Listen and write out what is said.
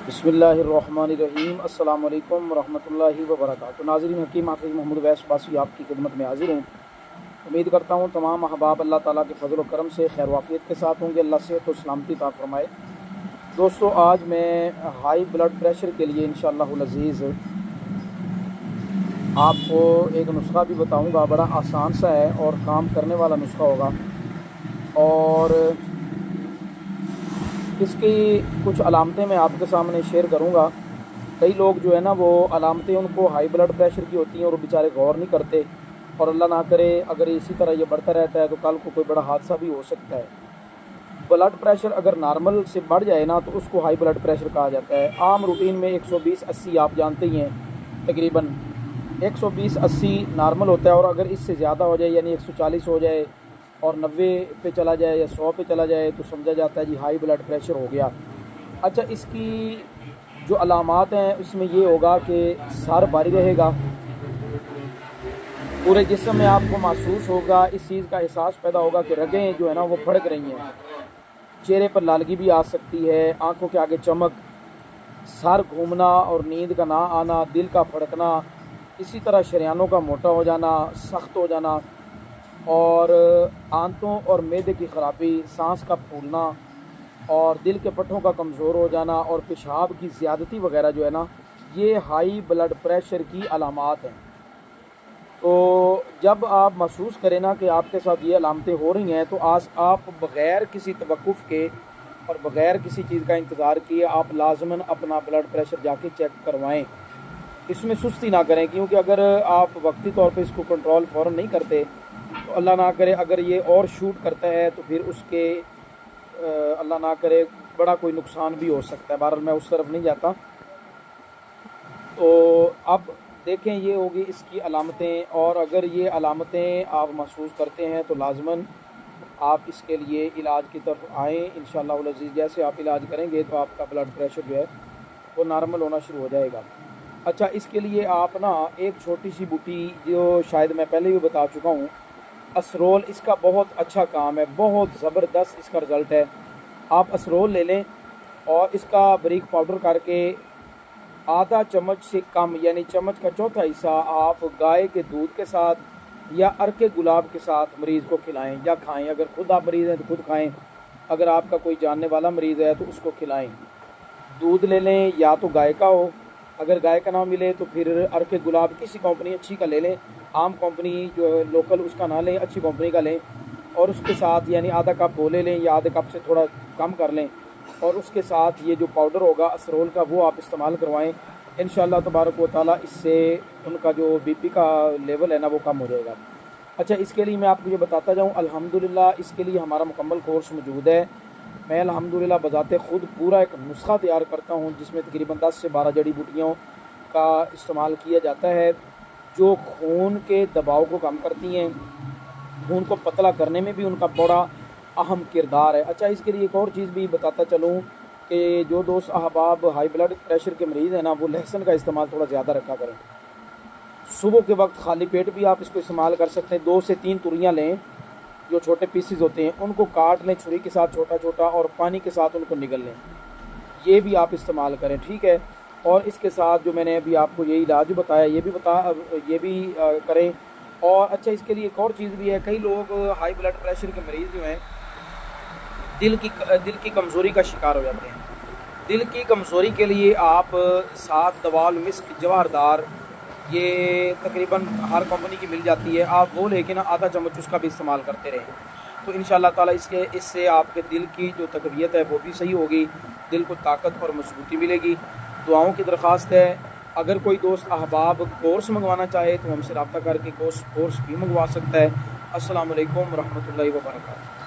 बिस्मिल्लाहिर्रहमानिर्रहीम अस्सलाम वालेकुम वरहमतुल्लाहि वबरकातुहू। नाज़रीन हकीम हाफ़िज़ मोहम्मद वैस बासी आपकी खिदमत में हाज़िर हूँ। उम्मीद करता हूँ तमाम अहबाब अल्लाह ताला के फ़ज़ल व करम से खैर वाफ़ियत के साथ होंगे। अल्लाह सेहत व सलामती अता फ़रमाए। दोस्तों, आज मैं हाई ब्लड प्रेशर के लिए इंशाअल्लाहुल अज़ीज़ आपको एक नुस्ख़ा भी बताऊँगा। बड़ा आसान सा है और काम करने वाला नुस्ख़ा होगा, और इसकी कुछ अलामतें मैं आपके सामने शेयर करूंगा। कई लोग जो है ना, वो अलामतें उनको हाई ब्लड प्रेशर की होती हैं और वो बेचारे गौर नहीं करते, और अल्लाह ना करे अगर इसी तरह ये बढ़ता रहता है तो कल को कोई बड़ा हादसा भी हो सकता है। ब्लड प्रेशर अगर नॉर्मल से बढ़ जाए ना तो उसको हाई ब्लड प्रेशर कहा जाता है। आम रूटीन में 120/80 आप जानते ही हैं, तकरीबन 120/80 नॉर्मल होता है, और अगर इससे ज़्यादा हो जाए यानी 140 हो जाए और 90 पे चला जाए या 100 पे चला जाए तो समझा जाता है जी हाई ब्लड प्रेशर हो गया। अच्छा, इसकी जो अलामात हैं उसमें ये होगा कि सर भारी रहेगा, पूरे जिस्म में आपको महसूस होगा, इस चीज़ का एहसास पैदा होगा कि रगें जो है ना वो फड़क रही हैं, चेहरे पर लालगी भी आ सकती है, आंखों के आगे चमक, सर घूमना और नींद का ना आना, दिल का फड़कना, इसी तरह शरियानों का मोटा हो जाना, सख्त हो जाना, और आंतों और मैदे की ख़राबी, सांस का फूलना, और दिल के पट्टों का कमज़ोर हो जाना, और पेशाब की ज़्यादती वगैरह जो है ना, ये हाई ब्लड प्रेशर की अलामात हैं। तो जब आप महसूस करें ना कि आपके साथ ये अलामतें हो रही हैं, तो आज आप बग़ैर किसी तवक्कुफ़ के और बग़ैर किसी चीज़ का इंतज़ार किए आप लाज़िमन अपना ब्लड प्रेशर जाके चेक करवाएं। इसमें सुस्ती ना करें, क्योंकि अगर आप वक्ती तौर पे इसको कंट्रोल फ़ौरन नहीं करते तो अल्लाह ना करे अगर ये और शूट करता है तो फिर उसके अल्लाह ना करे बड़ा कोई नुकसान भी हो सकता है। बहरहाल मैं उस तरफ नहीं जाता। तो अब देखें, ये होगी इसकी अलामतें, और अगर ये अलामतें आप महसूस करते हैं तो लाज़िमन आप इसके लिए इलाज की तरफ आएँ इंशाअल्लाहुल अज़ीज़। जैसे आप इलाज करेंगे तो आपका ब्लड प्रेशर जो है वो नॉर्मल होना शुरू हो जाएगा। अच्छा, इसके लिए आप ना एक छोटी सी बूटी, जो शायद मैं पहले भी बता चुका हूँ, असरोल, इसका बहुत अच्छा काम है, बहुत ज़बरदस्त इसका रिज़ल्ट है। आप असरोल ले लें और इसका बारीक पाउडर करके आधा चम्मच से कम यानी चम्मच का चौथा हिस्सा आप गाय के दूध के साथ या अर्के गुलाब के साथ मरीज़ को खिलाएं या खाएं। अगर खुद आप मरीज़ हैं तो खुद खाएं, अगर आपका कोई जानने वाला मरीज़ है तो उसको खिलाएं। दूध ले लें, या तो गाय का हो, अगर गाय का ना मिले तो फिर अर्के गुलाब किसी कंपनी अच्छी का ले लें, आम कंपनी जो है लोकल उसका ना लें, अच्छी कंपनी का लें, और उसके साथ यानी आधा कप वो ले लें या आधे कप से थोड़ा कम कर लें, और उसके साथ ये जो पाउडर होगा असरोल का वो आप इस्तेमाल करवाएं। इंशाअल्लाह तबारक व तआला इससे उनका जो बीपी का लेवल है ना वो कम हो जाएगा। अच्छा, इसके लिए मैं आपको ये बताता जाऊँ, अल्हम्दुलिल्लाह इसके लिए हमारा मुकम्मल कोर्स मौजूद है। मैं अल्हम्दुलिल्लाह बज़ाते ख़ुद पूरा एक नुस्ख़ा तैयार करता हूँ जिसमें तकरीबन 10 से 12 जड़ी बूटियों का इस्तेमाल किया जाता है, जो खून के दबाव को कम करती हैं, खून को पतला करने में भी उनका बड़ा अहम किरदार है। अच्छा, इसके लिए एक और चीज़ भी बताता चलूँ कि जो दोस्त अहबाब हाई ब्लड प्रेशर के मरीज़ हैं ना, वो लहसुन का इस्तेमाल थोड़ा ज़्यादा रखा करें। सुबह के वक्त खाली पेट भी आप इसको इस्तेमाल कर सकते हैं। 2 से 3 तुरियाँ लें, जो छोटे पीसीज होते हैं उनको काट लें छुरी के साथ छोटा छोटा, और पानी के साथ उनको निगल लें। ये भी आप इस्तेमाल करें, ठीक है। और इसके साथ जो मैंने अभी आपको ये इलाज बताया ये भी करें। और अच्छा, इसके लिए एक और चीज़ भी है, कई लोग हाई ब्लड प्रेशर के मरीज़ जो हैं दिल की कमज़ोरी का शिकार हो जाते हैं। दिल की कमज़ोरी के लिए आप 7 दवाल मिस्क जवाहरदार, ये तकरीबन हर कंपनी की मिल जाती है, आप वो लेके ना आधा चम्मच उसका भी इस्तेमाल करते रहें, तो इंशाअल्लाह ताला इससे आपके दिल की जो तकवीत है वो भी सही होगी, दिल को ताकत और मजबूती मिलेगी। दुआओं की दरख्वास्त है। अगर कोई दोस्त अहबाब कोर्स मंगवाना चाहे तो हमसे रब्ता करके कोर्स भी मंगवा सकता है। अस्सलाम वालेकुम रहमतुल्लाहि व बरकातहू।